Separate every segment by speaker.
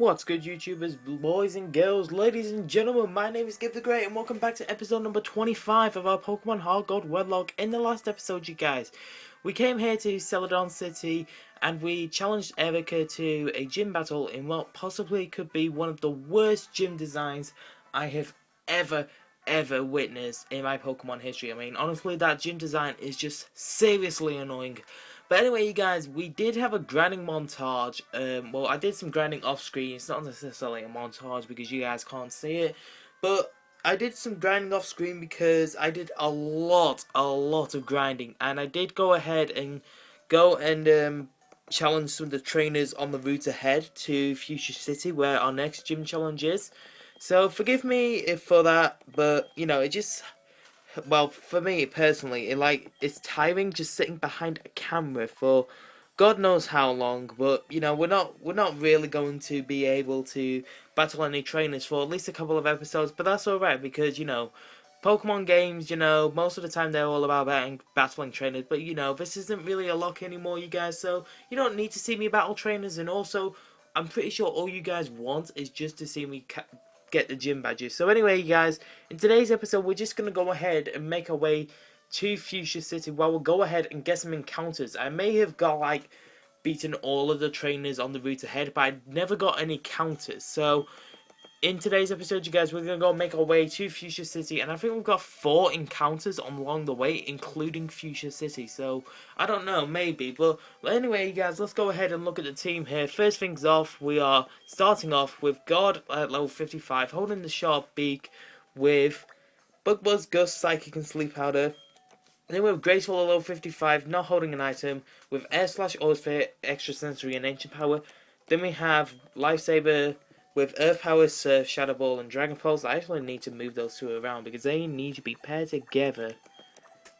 Speaker 1: What's good, YouTubers, boys and girls, ladies and gentlemen? My name is Gib The Great, and welcome back to episode number 25 of our Pokemon HeartGold Wedlocke. In the last episode, you guys, we came here to Celadon City, and we challenged Erica to a gym battle in what possibly could be one of the worst gym designs I have ever witnessed in my Pokemon history. I mean, honestly, that gym design is just seriously annoying. But anyway, you guys, we did have a grinding montage. Well, I did some grinding off screen. It's not necessarily a montage because you guys can't see it. But I did some grinding off screen because I did a lot of grinding. And I did go ahead and challenge some of the trainers on the route ahead to Fuchsia City, where our next gym challenge is. So forgive me for that, but you know, it just... Well, for me personally, it's tiring just sitting behind a camera for God knows how long. But you know, we're not really going to be able to battle any trainers for at least a couple of episodes. But that's alright because you know, Pokemon games, you know, most of the time they're all about battling trainers. But you know, this isn't really a lock anymore, you guys. So you don't need to see me battle trainers. And also, I'm pretty sure all you guys want is just to see me get the gym badges. So anyway, you guys, in today's episode, we're just going to go ahead and make our way to Fuchsia City while we'll go ahead and get some encounters. I may have beaten all of the trainers on the route ahead, but I never got any counters. So in today's episode, you guys, we're going to go make our way to Fuchsia City, and I think we've got 4 encounters along the way, including Fuchsia City. So I don't know, maybe. But anyway, you guys, let's go ahead and look at the team here. First things off, we are starting off with God at level 55, holding the Sharp Beak with Bug Buzz, Gust, Psychic, and Sleep Powder. And then we have Graceful at level 55, not holding an item, with Air Slash, Sphere, Extra Sensory, and Ancient Power. Then we have LifeSaver with Earth Power, Surf, Shadow Ball, and Dragon Pulse. I actually need to move those 2 around because they need to be paired together.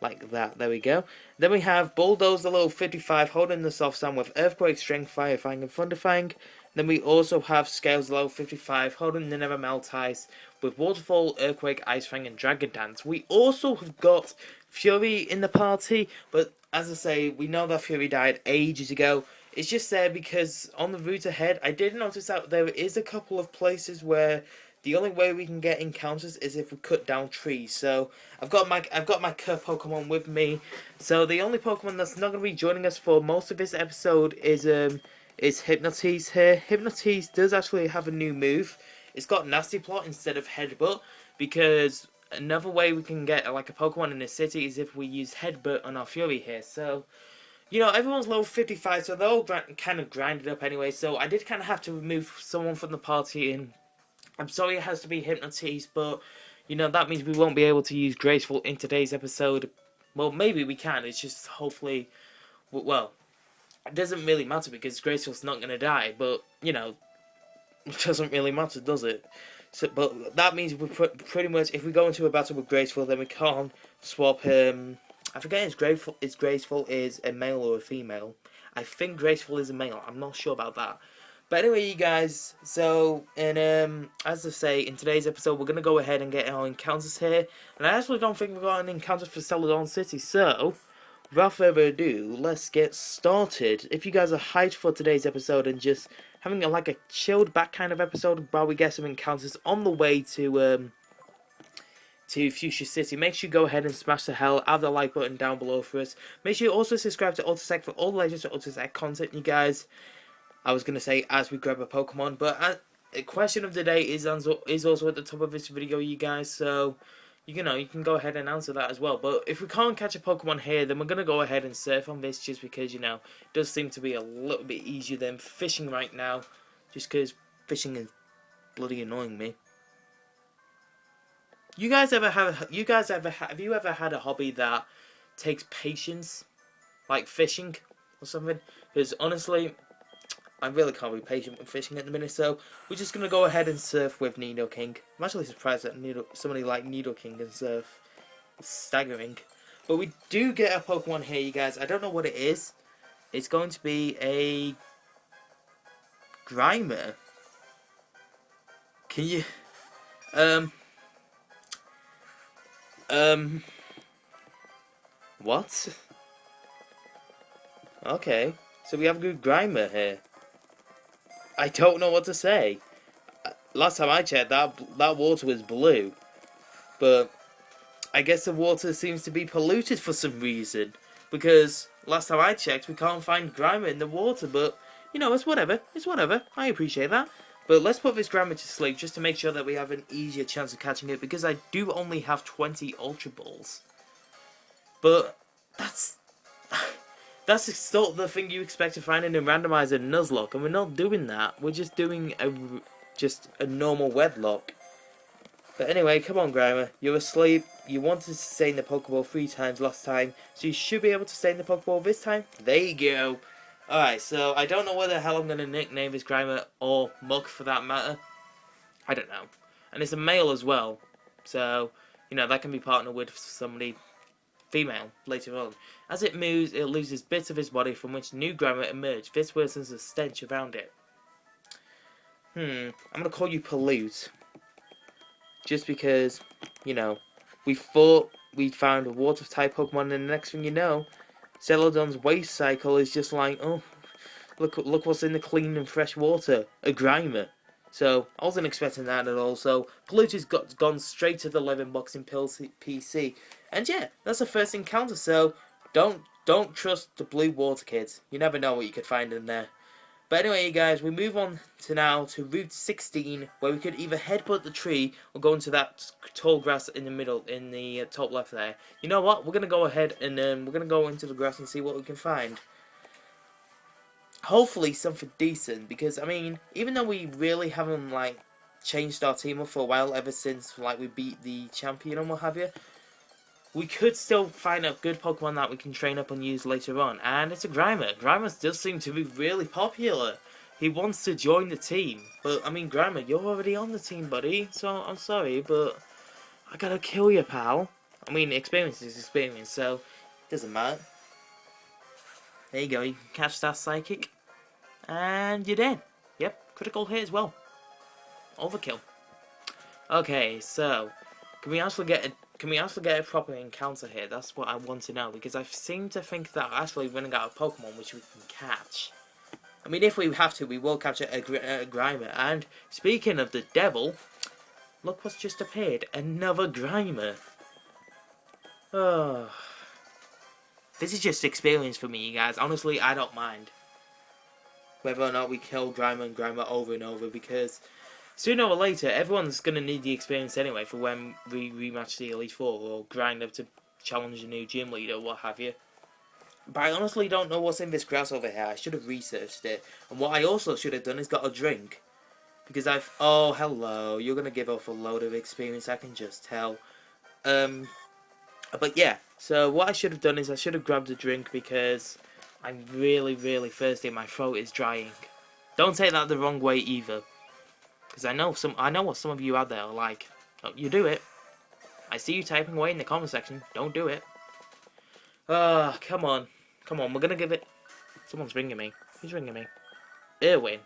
Speaker 1: Like that. There we go. Then we have Bulldoze, the level 55, holding the Soft Sand with Earthquake, Strength, Fire Fang, and Thunder Fang. Then we also have Scales, level 55, holding the Nevermeltise with Waterfall, Earthquake, Ice Fang, and Dragon Dance. We also have got Fury in the party, but as I say, we know that Fury died ages ago. It's just there because on the route ahead, I did notice that there is a couple of places where the only way we can get encounters is if we cut down trees. So I've got my curve Pokemon with me. So the only Pokemon that's not going to be joining us for most of this episode is Hypnotise here. Hypnotise does actually have a new move. It's got Nasty Plot instead of Headbutt, because another way we can get like a Pokemon in the city is if we use Headbutt on our Fury here. So you know, everyone's level 55, so they're all kind of grinded up anyway, so I did kind of have to remove someone from the party, and I'm sorry it has to be Hypnotise, but, you know, that means we won't be able to use Graceful in today's episode. Well, maybe we can, it's just hopefully, well, it doesn't really matter because Graceful's not going to die, but, you know, it doesn't really matter, does it? So, but that means we pretty much, if we go into a battle with Graceful, then we can't swap him. I forget if Graceful is a male or a female. I think Graceful is a male. I'm not sure about that. But anyway, you guys, so, and as I say, in today's episode, we're going to go ahead and get our encounters here. And I actually don't think we've got an encounter for Celadon City, so without further ado, let's get started. If you guys are hyped for today's episode and just having a chilled back kind of episode while we get some encounters on the way to Fuchsia City, make sure you go ahead and smash the hell out of the like button down below for us. Make sure you also subscribe to Ultrasec for all the latest Ultrasec content, you guys. I was going to say as we grab a Pokemon, but a question of the day is also at the top of this video, you guys, so you know, you can go ahead and answer that as well. But if we can't catch a Pokemon here, then we're going to go ahead and surf on this, just because, you know, it does seem to be a little bit easier than fishing right now, just because fishing is bloody annoying me. Have you ever had a hobby that takes patience, like fishing or something? Because honestly, I really can't be patient with fishing at the minute, so we're just gonna go ahead and surf with Nidoking. I'm actually surprised that somebody like Nidoking can surf. It's staggering. But we do get a Pokemon here, you guys. I don't know what it is. It's going to be a Grimer. Can you what? Okay, so we have a good Grimer here. I don't know what to say. Last time I checked, that water was blue, but I guess the water seems to be polluted for some reason. Because last time I checked, we can't find Grimer in the water, but you know, it's whatever. It's whatever. I appreciate that. But let's put this Grimer to sleep just to make sure that we have an easier chance of catching it, because I do only have 20 Ultra Balls. But that's that's sort of the thing you expect to find in a randomizer Nuzlocke, and we're not doing that. We're just doing a normal Wedlocke. But anyway, come on, Grimer. You're asleep. You wanted to stay in the Pokeball 3 times last time, so you should be able to stay in the Pokeball this time. There you go. Alright, so I don't know what the hell I'm going to nickname this Grimer, or Muck for that matter. I don't know. And it's a male as well, so, you know, that can be partnered with somebody female later on. As it moves, it loses bits of its body from which new Grimer emerge. This worsens the stench around it. I'm going to call you Pollute. Just because, you know, we thought we'd found a water-type Pokemon, and the next thing you know, Celadon's waste cycle is just like, oh, look what's in the clean and fresh water, a Grimer. So, I wasn't expecting that at all, so Pollute's gone straight to the 11 box in PC. And yeah, that's the first encounter, so don't trust the blue water, kids. You never know what you could find in there. But anyway, guys, we move on to Route 16, where we could either headbutt the tree or go into that tall grass in the middle, in the top left there. You know what? We're going to go ahead and we're going to go into the grass and see what we can find. Hopefully something decent, because, I mean, even though we really haven't, like, changed our team up for a while, ever since, like, we beat the champion and what have you, we could still find a good Pokemon that we can train up and use later on. And it's a Grimer. Grimer does seem to be really popular. He wants to join the team. But, I mean, Grimer, you're already on the team, buddy. So, I'm sorry, but I gotta kill you, pal. I mean, experience is experience, so it doesn't matter. There you go. You can catch that Psychic. And you're dead. Yep, critical hit as well. Overkill. Okay, so can we actually get a proper encounter here? That's what I want to know, because I seem to think that actually running out of Pokemon which we can catch. I mean, if we have to, we will catch a Grimer. And speaking of the devil, look what's just appeared. Another Grimer. Oh. This is just experience for me, you guys. Honestly, I don't mind whether or not we kill Grimer and Grimer over and over, because sooner or later, everyone's going to need the experience anyway for when we rematch the Elite Four or grind up to challenge a new gym leader, what have you. But I honestly don't know what's in this grass over here. I should have researched it. And what I also should have done is got a drink. Because oh, hello. You're going to give off a load of experience, I can just tell. But yeah. So what I should have done is I should have grabbed a drink, because I'm really, really thirsty and my throat is drying. Don't take that the wrong way either. Because I know what some of you out there are like. Don't you do it. I see you typing away in the comment section. Don't do it. Come on. Come on, we're gonna give it... Someone's ringing me. Who's ringing me? Erwin.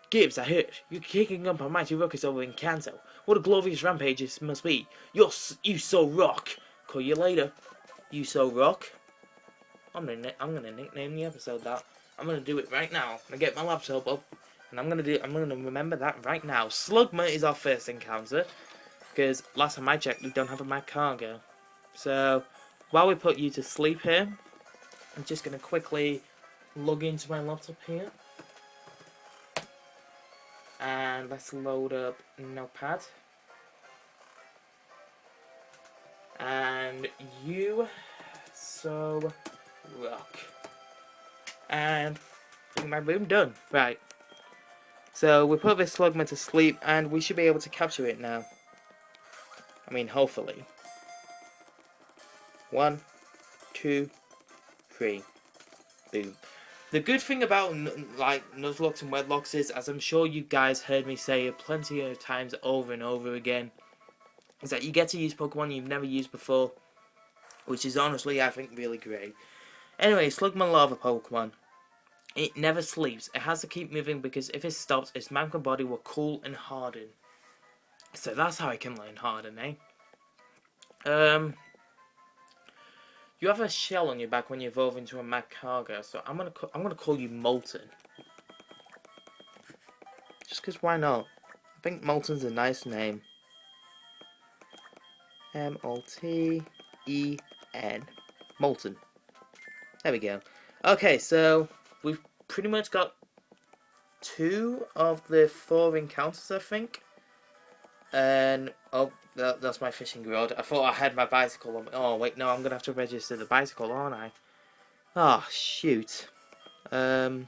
Speaker 1: Gibbs, I heard. You're kicking up a mighty ruckus over in Kanto. What a glorious rampage this must be. You so rock. Call you later. You so rock. I'm gonna nickname the episode that. I'm gonna do it right now. I'm gonna get my laptop up. And I'm gonna remember that right now. Slugma is our first encounter, because last time I checked, we don't have a Magcargo. So, while we put you to sleep here, I'm just gonna quickly log into my laptop here. And let's load up Notepad. And you so rock. And I think my room done. Right. So we put this Slugma to sleep, and we should be able to capture it now. I mean, hopefully. 1, 2, 3. Boom. The good thing about Nuzlocks and Wedlocks is, as I'm sure you guys heard me say plenty of times over and over again, is that you get to use Pokemon you've never used before, which is honestly, I think, really great. Anyway, Slugma Lava Pokemon. It never sleeps. It has to keep moving, because if it stops, its magma body will cool and harden. So that's how it can learn harden, eh? You have a shell on your back when you evolve into a Magcargo, so I'm gonna call you Molten. Just because why not? I think Molten's a nice name. M-O-L-T-E-N. Molten. There we go. Okay, so we've pretty much got 2 of the 4 encounters, I think. And, oh, that's my fishing rod. I thought I had my bicycle on. Oh, wait, no, I'm going to have to register the bicycle, aren't I? Oh, shoot. Is there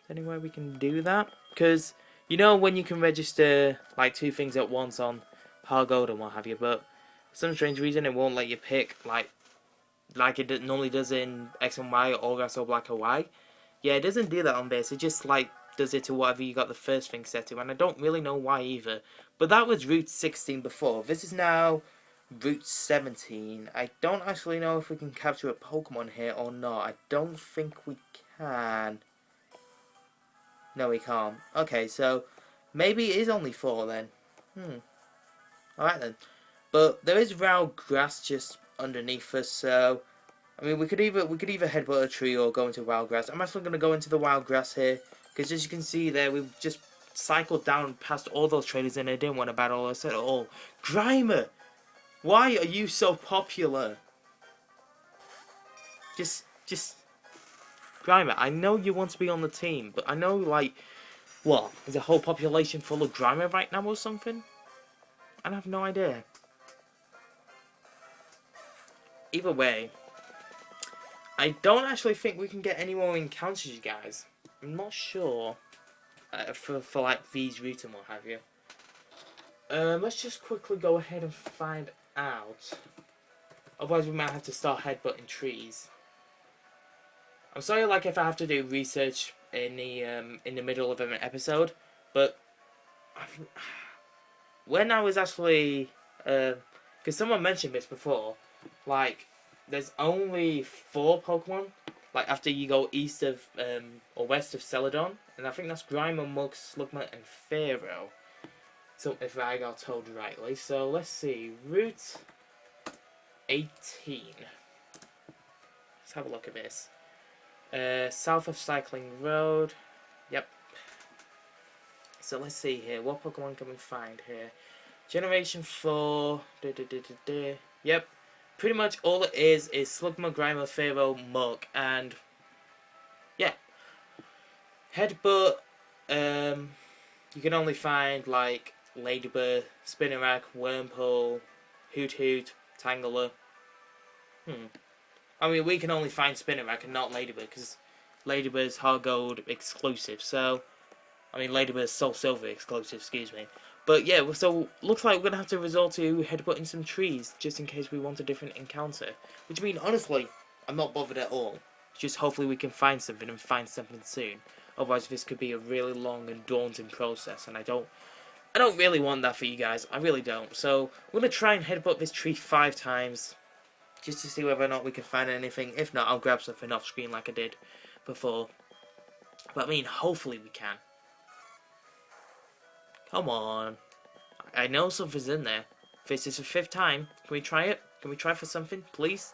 Speaker 1: any way we can do that? Because, you know when you can register, like, 2 things at once on HeartGold and what have you, but for some strange reason it won't let you pick, like it normally does in X and Y, or Grass or Black or Y. Yeah, it doesn't do that on this. It just, like, does it to whatever you got the first thing set to, and I don't really know why either. But that was Route 16 before. This is now Route 17. I don't actually know if we can capture a Pokemon here or not. I don't think we can. No, we can't. Okay, so maybe it is only 4 then. Alright then. But there is wild grass just underneath us, so I mean we could either headbutt a tree or go into wild grass. I'm actually gonna go into the wild grass here, because as you can see there, we've just cycled down past all those trainers and I didn't want to battle us at all. Grimer! Why are you so popular? Just Grimer, I know you want to be on the team, but I know, like, what? Is a whole population full of Grimer right now or something? I have no idea. Either way, I don't actually think we can get any more encounters, you guys. I'm not sure for like these routes and what have you. Let's just quickly go ahead and find out. Otherwise, we might have to start headbutting trees. I'm sorry, like, if I have to do research in the middle of an episode, but when I was actually, because someone mentioned this before, like, there's only 4 Pokemon, like, after you go east of, or west of Celadon, and I think that's Grimer, Mug, Slugma, and Pharaoh. So, if I got told rightly. So, let's see, Route 18. Let's have a look at this. South of Cycling Road. Yep. So, let's see here. What Pokemon can we find here? Generation 4. Yep. Pretty much all it is Slugma, Grimer, Pharaoh, Mug, and yeah. Headbutt, you can only find, like, Ladybird, Spinarak, Wurmple, Hoot Hoot, Tangela. I mean, we can only find Spinarak and not Ladybird, because Ladybird's HeartGold exclusive, so I mean, Ladybird's Soul Silver exclusive, excuse me. But yeah, so looks like we're going to have to resort to headbutting some trees, just in case we want a different encounter. Which, I mean, honestly, I'm not bothered at all. Just hopefully we can find something and find something soon. Otherwise, this could be a really long and daunting process, and I don't really want that for you guys. I really don't. So, we're going to try and headbutt this tree 5 times, just to see whether or not we can find anything. If not, I'll grab something off screen like I did before. But, I mean, hopefully we can. Come on. I know something's in there. If this is the 5th time, can we try it? Can we try for something, please?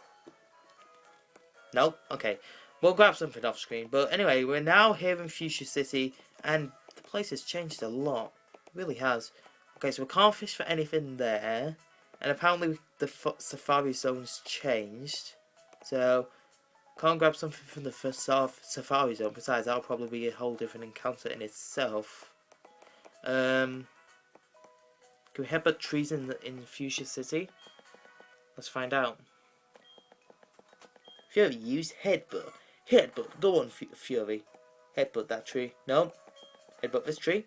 Speaker 1: Nope? Okay. We'll grab something off screen. But anyway, we're now here in Fuchsia City, and the place has changed a lot. It really has. Okay, so we can't fish for anything there. And apparently the Safari Zone's changed. So, can't grab something from the first Safari Zone. Besides, that'll probably be a whole different encounter in itself. Can we headbutt trees in Fuchsia City? Let's find out. Fury, use headbutt. Headbutt. Go on, Fury. Headbutt that tree. No. Headbutt this tree.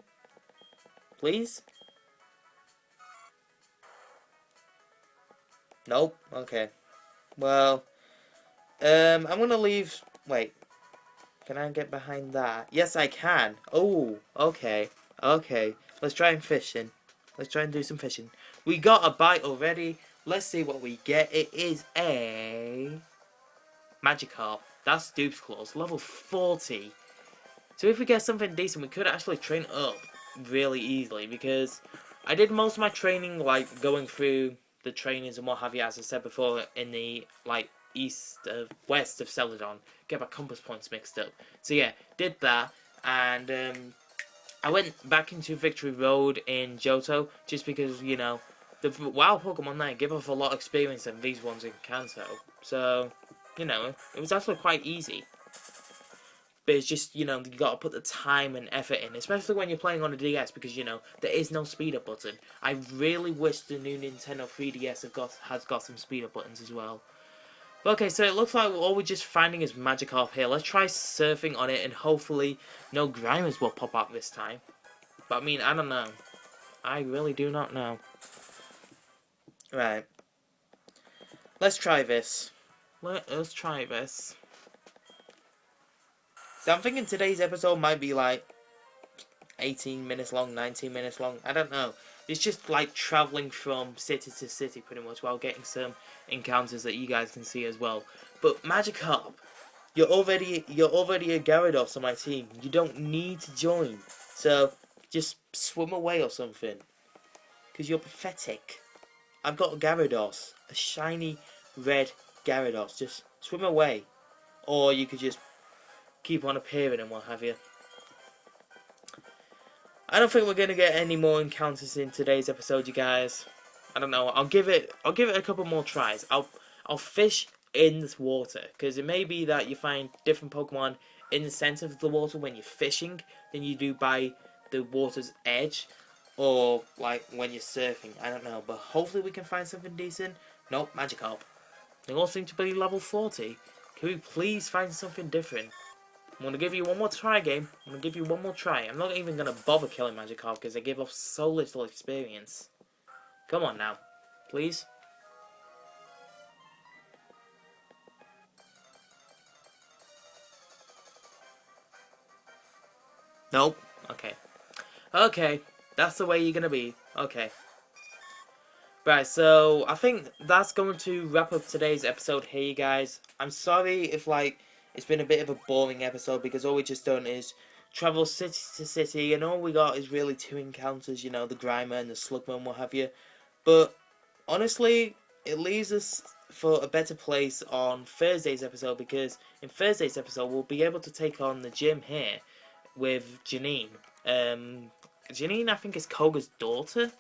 Speaker 1: Please. Nope. Okay. Well, I'm gonna leave. Wait. Can I get behind that? Yes, I can. Oh, okay. Okay. Let's try and fishing. Let's try and do some fishing. We got a bite already. Let's see what we get. It is a Magikarp. That's Dupe's Claws, level 40. So if we get something decent, we could actually train up really easily, because I did most of my training, like, going through the trainings and what have you, as I said before, in the, like, west of Celadon. Get my compass points mixed up. So yeah, did that, and I went back into Victory Road in Johto just because, you know, the wild Pokemon there give off a lot of experience than these ones in Kanto. So, you know, it was actually quite easy. But it's just, you know, you gotta put the time and effort in, especially when you're playing on a DS because, you know, there is no speed up button. I really wish the new Nintendo 3DS has got some speed up buttons as well. Okay, so it looks like all we're just finding is Magikarp here. Let's try surfing on it and hopefully no Grimers will pop up this time. But I mean, I don't know. I really do not know. Right. Let's try this. Let us try this. So I'm thinking today's episode might be like 18 minutes long, 19 minutes long. I don't know. It's just like traveling from city to city pretty much while getting some encounters that you guys can see as well. But Magikarp, you're already a Gyarados on my team. You don't need to join. So just swim away or something. Because you're pathetic. I've got a Gyarados. A shiny red Gyarados. Just swim away. Or you could just keep on appearing and what have you. I don't think we're gonna get any more encounters in today's episode, you guys. I don't know. I'll give it a couple more tries. I'll fish in this water because it may be that you find different Pokemon in the center of the water when you're fishing than you do by the water's edge or like when you're surfing. I don't know, but hopefully we can find something decent. Nope, Magikarp. They all seem to be level 40. Can we please find something different? I'm going to give you one more try, game. I'm going to give you one more try. I'm not even going to bother killing Magikarp because they give off so little experience. Come on now. Please. Nope. Okay. Okay. That's the way you're going to be. Okay. Right, so I think that's going to wrap up today's episode here, you guys. I'm sorry if, like, it's been a bit of a boring episode because all we just done is travel city to city and all we got is really 2 encounters, you know, the Grimer and the Slugma and what have you. But honestly, it leaves us for a better place on Thursday's episode because in Thursday's episode we'll be able to take on the gym here with Janine. Janine, I think, is Koga's daughter,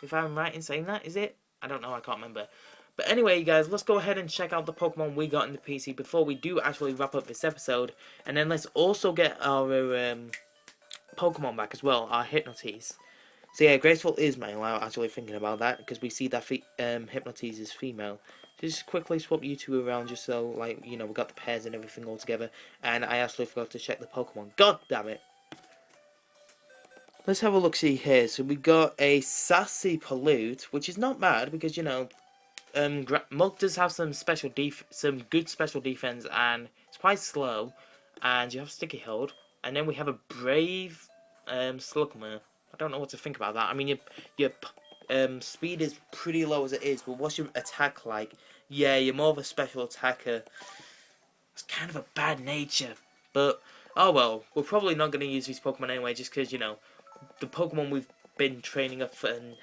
Speaker 1: if I'm right in saying that. Is it? I don't know, I can't remember. But anyway, you guys, let's go ahead and check out the Pokemon we got in the PC before we do actually wrap up this episode. And then let's also get our Pokemon back as well, our Hypnotise. So yeah, Graceful is male, I'm actually thinking about that, because we see that Hypnotise is female. So just quickly swap you two around just so, like, you know, we got the pairs and everything all together. And I actually forgot to check the Pokemon. God damn it! Let's have a look-see here. So we got a Sassy Pollute, which is not bad, because, you know, Mug does have some good special defense, and it's quite slow. And you have Sticky Hold, and then we have a Brave Slugma. I don't know what to think about that. I mean, your speed is pretty low as it is, but what's your attack like? Yeah, you're more of a special attacker. It's kind of a bad nature, but oh well. We're probably not going to use these Pokemon anyway, just because, you know, the Pokemon we've been training up and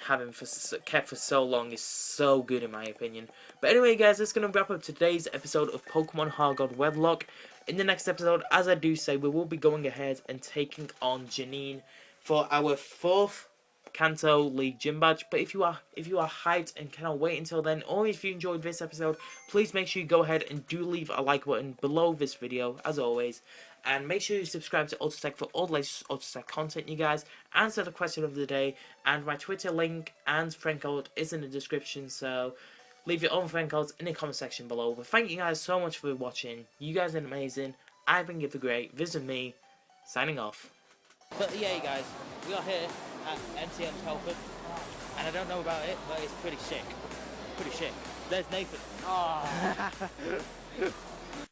Speaker 1: kept for so long is so good in my opinion. But anyway, guys, that's going to wrap up today's episode of Pokemon HeartGold Wedlocke. In the next episode, as I do say, we will be going ahead and taking on Janine for our 4th Kanto League Gym Badge. But if you are hyped and cannot wait until then, or if you enjoyed this episode, please make sure you go ahead and do leave a like button below this video, as always. And make sure you subscribe to Autotech for all the latest Autotech content, you guys. Answer the question of the day. And my Twitter link and friend code is in the description. So leave your own friend codes in the comment section below. But thank you guys so much for watching. You guys are amazing. I've been Gib The Great. Visit me. Signing off. But yeah, you guys. We are here at MCM Telford. And I don't know about it, but it's pretty sick. Pretty sick. There's Nathan. Oh.